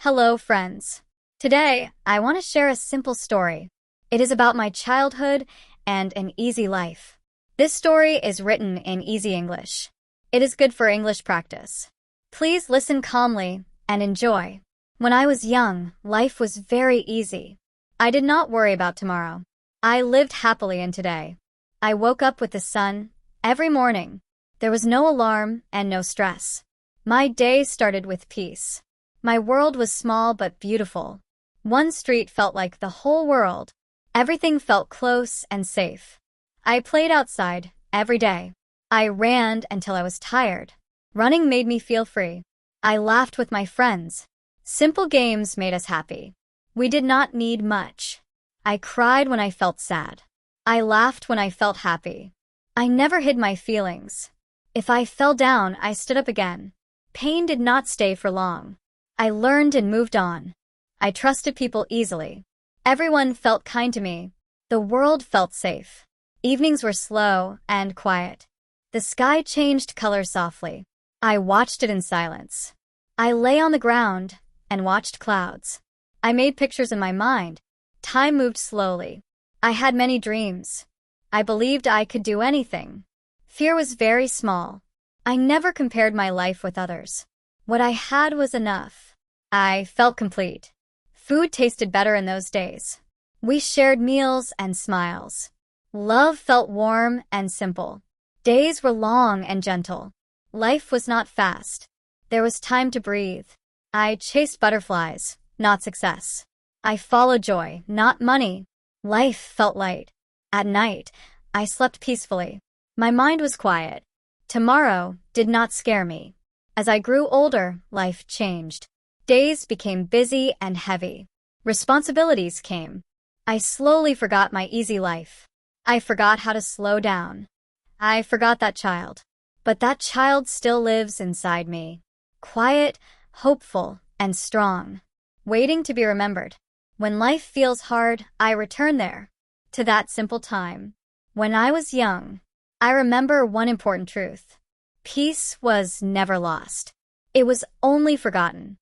Hello, friends. Today, I want to share a simple story. It is about my childhood and an easy life. This story is written in easy English. It is good for English practice. Please listen calmly and enjoy. When I was young, life was very easy. I did not worry about tomorrow. I lived happily in today. I woke up with the sun every morning. There was no alarm and no stress. My day started with peace. My world was small but beautiful. One street felt like the whole world. Everything felt close and safe. I played outside every day. I ran until I was tired. Running made me feel free. I laughed with my friends. Simple games made us happy. We did not need much. I cried when I felt sad. I laughed when I felt happy. I never hid my feelings. If I fell down, I stood up again. Pain did not stay for long. I learned and moved on. I trusted people easily. Everyone felt kind to me. The world felt safe. Evenings were slow and quiet. The sky changed color softly. I watched it in silence. I lay on the ground and watched clouds. I made pictures in my mind. Time moved slowly. I had many dreams. I believed I could do anything. Fear was very small. I never compared my life with others. What I had was enough. I felt complete. Food tasted better in those days. We shared meals and smiles. Love felt warm and simple. Days were long and gentle. Life was not fast. There was time to breathe. I chased butterflies, not success. I followed joy, not money. Life felt light. At night, I slept peacefully. My mind was quiet. Tomorrow did not scare me. As I grew older, life changed. Days became busy and heavy. Responsibilities came. I slowly forgot my easy life. I forgot how to slow down. I forgot that child. But that child still lives inside me. Quiet, hopeful, and strong. Waiting to be remembered. When life feels hard, I return there. To that simple time. When I was young, I remember one important truth. Peace was never lost. It was only forgotten.